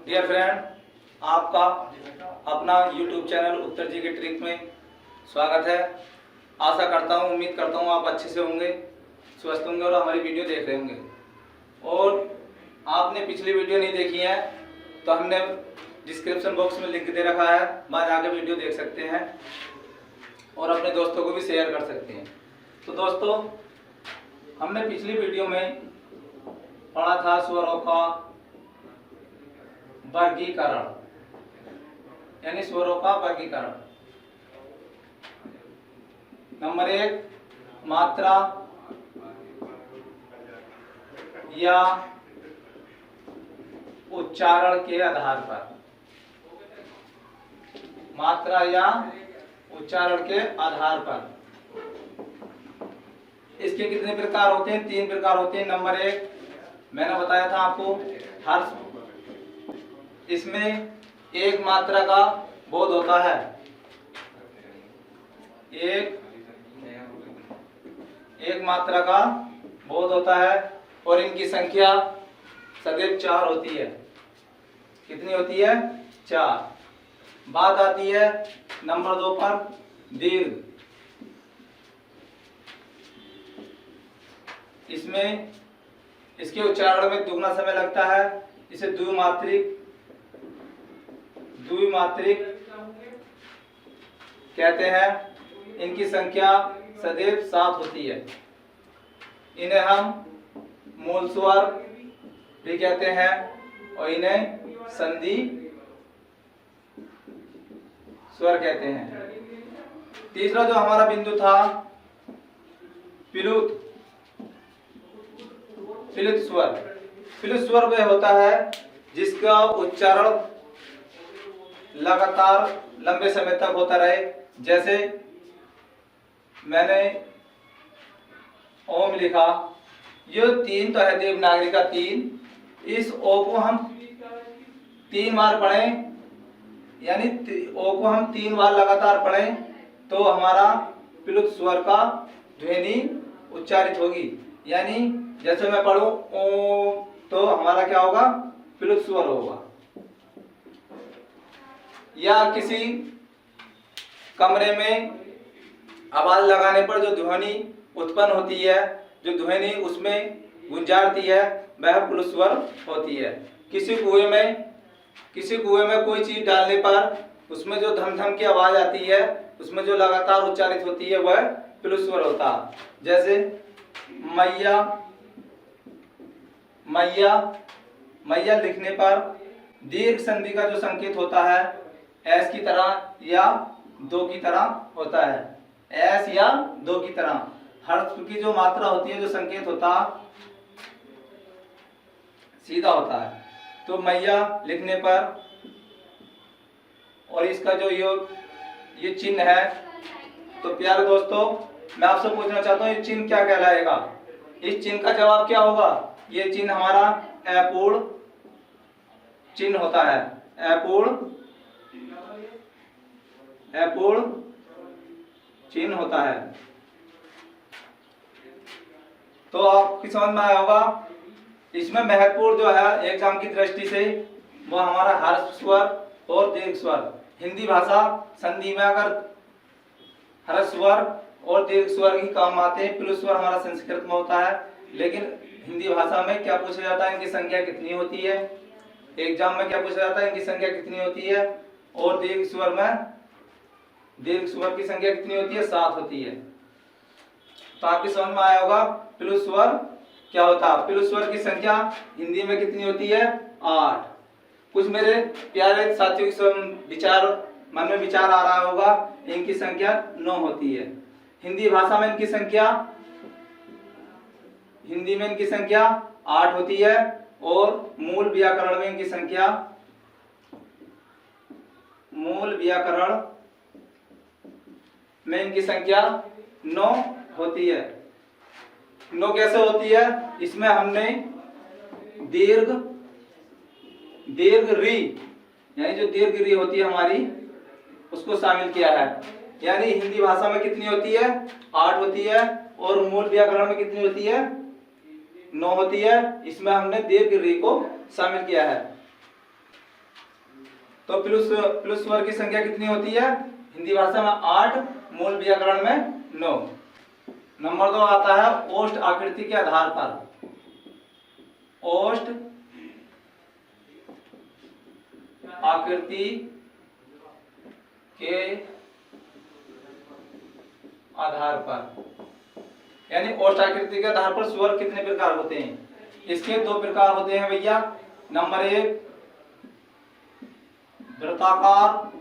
Dear friend, आपका अपना YouTube channel उत्तर जी के ट्रिक में स्वागत है। आशा करता हूँ, उम्मीद करता हूँ आप अच्छे से होंगे, स्वस्थ होंगे और हमारी वीडियो देख रहे होंगे। और आपने पिछली वीडियो नहीं देखी है तो हमने डिस्क्रिप्शन बॉक्स में लिंक दे रखा है, वहाँ जाकर वीडियो देख सकते हैं और अपने दोस्तों को भी शेयर कर सकते हैं। तो दोस्तों, हमने पिछली वीडियो में पढ़ा था स्वरों का वर्गीकरण, यानी स्वरों का वर्गीकरण। नंबर 1, मात्रा या उच्चारण के आधार पर। मात्रा या उच्चारण के आधार पर इसके कितने प्रकार होते हैं? 3 प्रकार होते हैं। नंबर 1 मैंने बताया था आपको, हर्ष। इसमें एक मात्रा का बोध होता है, एक मात्रा का बोध होता है और इनकी संख्या सदैव 4 होती है। कितनी होती है? 4। बात आती है नंबर 2 पर, दीर्घ। इसमें इसके उच्चारण में दुगना समय लगता है। इसे द्विमात्रिक कहते हैं। इनकी संख्या सदैव 7 होती है। इन्हें हम मूल स्वर भी कहते हैं और इन्हें संधि स्वर कहते हैं। तीसरा जो हमारा बिंदु था, प्लुत स्वर। प्लुत स्वर वह होता है जिसका उच्चारण लगातार लंबे समय तक होता रहे। जैसे मैंने ओम लिखा, ये 3 तो है देवनागरी का 3। इस ओ को हम 3 बार पढ़ें, यानी ओ को हम 3 बार लगातार पढ़ें तो हमारा प्लुत स्वर का ध्वनि उच्चारित होगी। यानी जैसे मैं पढ़ूं ओम तो हमारा क्या होगा? प्लुत स्वर होगा। या किसी कमरे में आवाज लगाने पर जो ध्वनि उत्पन्न होती है, जो ध्वनि उसमें गुंजारती है, वह प्लुत स्वर होती है। किसी कुएं में कोई चीज डालने पर उसमें जो धम धम की आवाज आती है, उसमें जो लगातार उच्चारित होती है, वह प्लुत स्वर होता है। जैसे मैया लिखने पर दीर्घ संधि का जो संकेत होता है, एस की तरह या दो की तरह होता है। एस या दो की तरह। हर्ष की जो मात्रा होती है, जो संकेत होता सीधा होता है। तो मैया लिखने पर, और इसका जो ये चिन्ह है, तो प्यारे दोस्तों मैं आपसे पूछना चाहता हूँ, ये चिन्ह क्या कहलाएगा? इस चिन्ह का जवाब क्या होगा? ये चिन्ह हमारा अपूर्ण चिन्ह होता है। अपूर्ण चिन्ह होता है। तो आपकी समझ में आया होगा। इसमें महत्वपूर्ण जो है एग्जाम की दृष्टि से, वो हमारा हर्ष स्वर और दीर्घ स्वर। हिंदी भाषा संधि में अगर हर्ष स्वर और दीर्घ स्वर ही काम आते हैं। प्लुत स्वर हमारा संस्कृत में होता है, लेकिन हिंदी भाषा में क्या पूछा जाता है? इनकी संख्या कितनी होती है? एग्जाम में क्या पूछा जाता है? इनकी संख्या कितनी होती है? और दीर्घ स्वर में दीर्घ स्वर की संख्या कितनी होती है? 7 होती है। तो आपकी समझ में आया होगा प्लुत स्वर क्या होता है। प्लुत स्वर की संख्या हिंदी में कितनी होती है? 8। कुछ मेरे प्यारे साथियों के मन में विचार आ रहा होगा, इनकी संख्या 9 होती है। हिंदी भाषा में इनकी संख्या, हिंदी में इनकी संख्या 8 होती है और मूल व्याकरण में इनकी संख्या, मूल व्याकरण में इनकी संख्या 9 होती है। 9 कैसे होती है? इसमें हमने दीर्घ री, यानी जो दीर्घ री होती है हमारी, उसको शामिल किया है। यानी हिंदी भाषा में कितनी होती है? 8 होती है और मूल व्याकरण में कितनी होती है? 9 होती है। इसमें हमने दीर्घ री को शामिल किया है। प्लस प्लस स्वर की संख्या कितनी होती है हिंदी भाषा में 8, मूल व्याकरण में 9। नंबर 2 आता है ओष्ठ आकृति के आधार पर। ओष्ठ आकृति के आधार पर, यानी ओष्ठ आकृति के आधार पर स्वर कितने प्रकार होते हैं? इसके 2 प्रकार होते हैं भैया। नंबर 1 वृत्ताकार,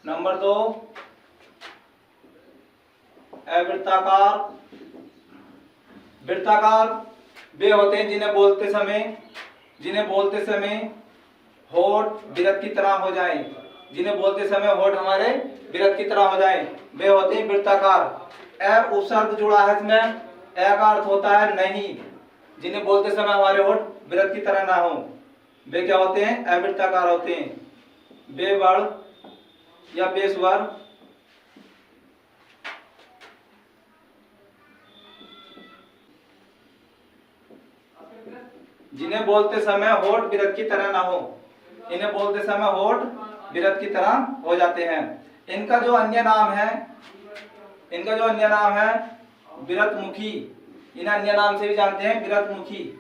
नंबर 2 अवृत्ताकार। वृत्ताकार वे होते हैं जिन्हें बोलते समय होठ विरत की तरह हो जाए, जिन्हें बोलते समय होठ हमारे विरत की तरह हो जाए, वे होते हैं वृत्ताकार। अ उपसर्ग जुड़ा है इसमें, अ का अर्थ होता है नहीं, जिन्हें बोलते समय हमारे होठ विरत की तरह ना हो, वे क्या होते हैं? अवृत्ताकार होते हैं। वे वर्ण या वे स्वर जिन्हें बोलते समय होठ विरत की तरह ना हो, इन्हें बोलते समय होठ विरत की तरह हो जाते हैं। इनका जो अन्य नाम है विरतमुखी। इन्हें अन्य नाम से भी जानते हैं विरतमुखी,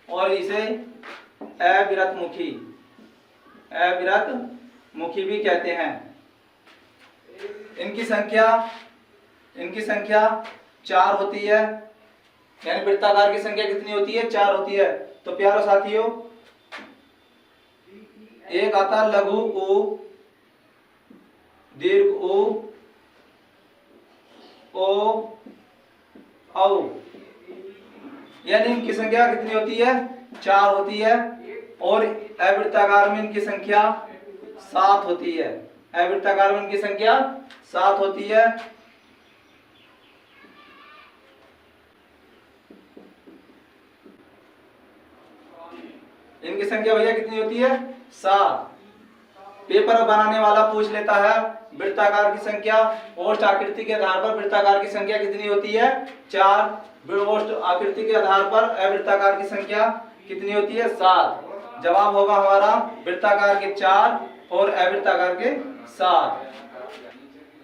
और इसे अविरतमुखी भी कहते हैं। इनकी संख्या 4 होती है, यानी वृत्ताकार की संख्या कितनी होती है? 4 होती है। तो प्यारो साथियों, एक आता लघु उ, दीर्घ उ, ओ, औ, यानी इनकी संख्या कितनी होती है? 4 होती है। और अवृत्ताकार में इनकी संख्या 7 होती है। अवृत्ताकार में इनकी संख्या 7 होती है। इनकी संख्या भैया कितनी होती है? 7। पेपर बनाने वाला पूछ लेता है वृत्ताकार की संख्या, ओष्ठ आकृति के आधार पर वृत्ताकार की संख्या कितनी होती है? 4। ओष्ठ आकृति के आधार पर अवृत्ताकार की संख्या कितनी होती है? 7। जवाब होगा हमारा वृत्ताकार के 4 और अवृत्ताकार के 7।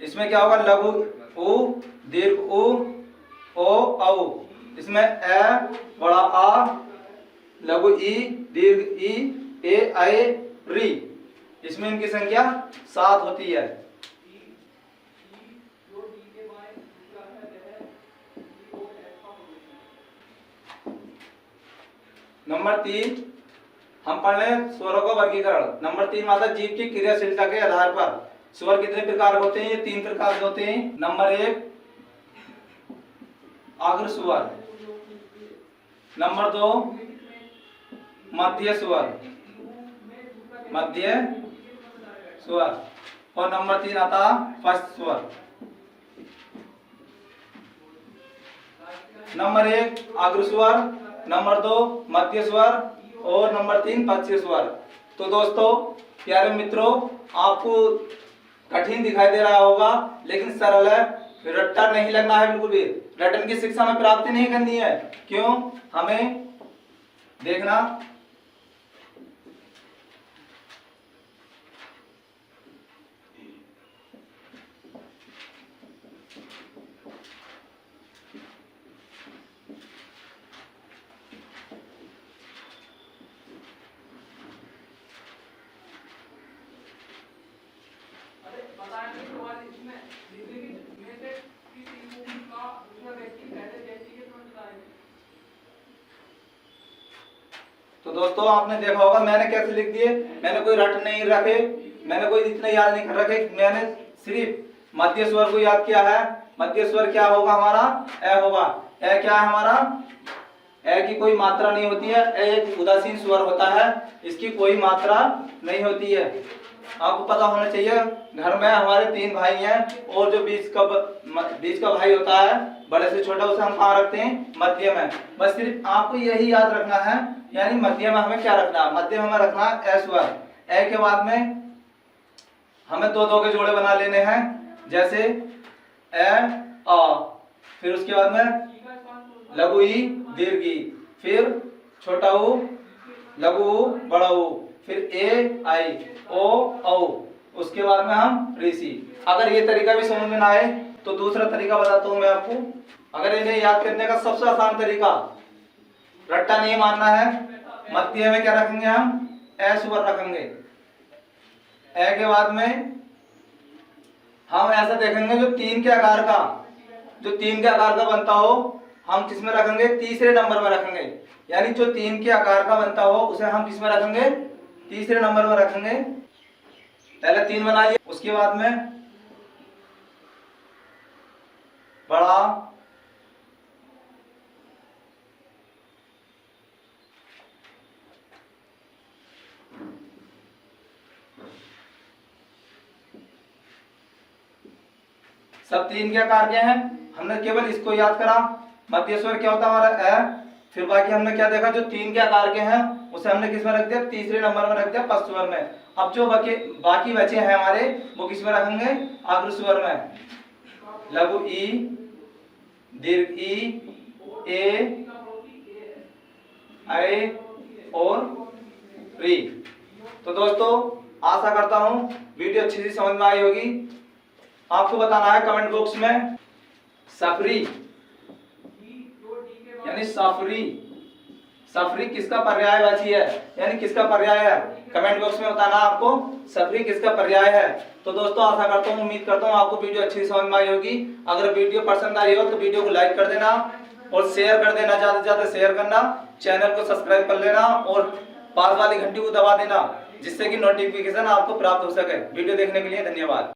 इसमें क्या होगा? लघु उ, दीर्घ उ, ओ, औ। इसमें अ, बड़ा आ, लघु ई, दीर्घ ई, ए, ऐ, री। इसमें इनकी संख्या 7 होती है। नंबर 3 हम पढ़ लें स्वरों का वर्गीकरण। नंबर 3 आता है जीव की क्रियाशीलता के आधार पर स्वर कितने प्रकार होते हैं? ये 3 प्रकार के होते हैं। नंबर 1 अग्र स्वर, नंबर 2 मध्य स्वर, और नंबर 3 आता पश्च स्वर। नंबर 1 अग्र स्वर, नंबर 2 मध्य स्वर और नंबर 3 पश्च स्वर। तो दोस्तों, प्यारे मित्रों, आपको कठिन दिखाई दे रहा होगा, लेकिन सरल है। रट्टा नहीं लगना है बिल्कुल भी। रटन की शिक्षा में प्राप्ति नहीं करनी है। क्यों? हमें देखना तो दोस्तों, आपने देखा होगा मैंने कैसे लिख दिए। मैंने कोई रट नहीं रखे, मैंने कोई इतने याद नहीं कर रखे। मैंने सिर्फ मध्य स्वर को याद किया है। मध्य स्वर क्या होगा हमारा? ए होगा। ए क्या है हमारा? ए की कोई मात्रा नहीं होती है। ए एक उदासीन स्वर होता है, इसकी कोई मात्रा नहीं होती है। आपको पता होना चाहिए। घर में हमारे 3 भाई हैं, और जो बीच का भाई होता है, बड़े से छोटा, उसे हम कहाँ रखते हैं? मध्य में। बस सिर्फ आपको यही याद रखना है, यानी मध्य में हमें क्या रखना है? मध्य में हमें रखना है ए स्वर। ए के बाद में हमें 2-2 के जोड़े बना लेने हैं, जैसे ए, आ, फिर उसके बाद में लघु ई, दीर्घ ई, फिर छोटा ऊ, लघु ऊ बड़ा ऊ, फिर ए आई, ओ औ, उसके बाद में हम ऋषि। अगर ये तरीका भी समझ में ना आए तो दूसरा तरीका बताता हूं मैं आपको। अगर इन्हें याद करने का सबसे आसान तरीका, रट्टा नहीं मानना है, मध्य में क्या रखेंगे हम, ए स्वर रखेंगे। ए के बाद में हम ऐसा देखेंगे जो तीन के आकार का बनता हो, हम किस में रखेंगे, तीसरे नंबर में रखेंगे। यानी जो तीन के आकार का बनता हो उसे हम किस में रखेंगे, तीसरे नंबर में रखेंगे। पहले तीन बना लिया, उसके बाद में बड़ा, सब तीन के आकार के हैं। हमने केवल इसको याद करा। मध्य स्वर क्या होता है हमारा, ए। फिर बाकी हमने क्या देखा, जो तीन के आकार के हैं उसे हमने किस में रख दिया, तीसरे नंबर में रख दिया, पश्च स्वर में। अब जो बाकी बचे हैं हमारे, वो किस में रखेंगे, अग्र स्वर में। लघु ई, दीर्घ ई, ए, ऐ और री। तो दोस्तों आशा करता हूं वीडियो अच्छी सी समझ में आई होगी। आपको बताना है कमेंट बॉक्स में सफरी यानी सफरी, सफरी किसका पर्यायवाची है, यानी किसका पर्याय है। कमेंट बॉक्स में बताना आपको सफरी किसका पर्याय है। तो दोस्तों आशा करता हूँ, उम्मीद करता हूँ आपको वीडियो अच्छी समझ में आई होगी। अगर वीडियो पसंद आई हो तो वीडियो को लाइक कर देना और शेयर कर देना, ज्यादा से ज्यादा शेयर करना, चैनल को सब्सक्राइब कर लेना और पास वाली घंटी को दबा देना, जिससे कि नोटिफिकेशन आपको प्राप्त हो सके। वीडियो देखने के लिए धन्यवाद।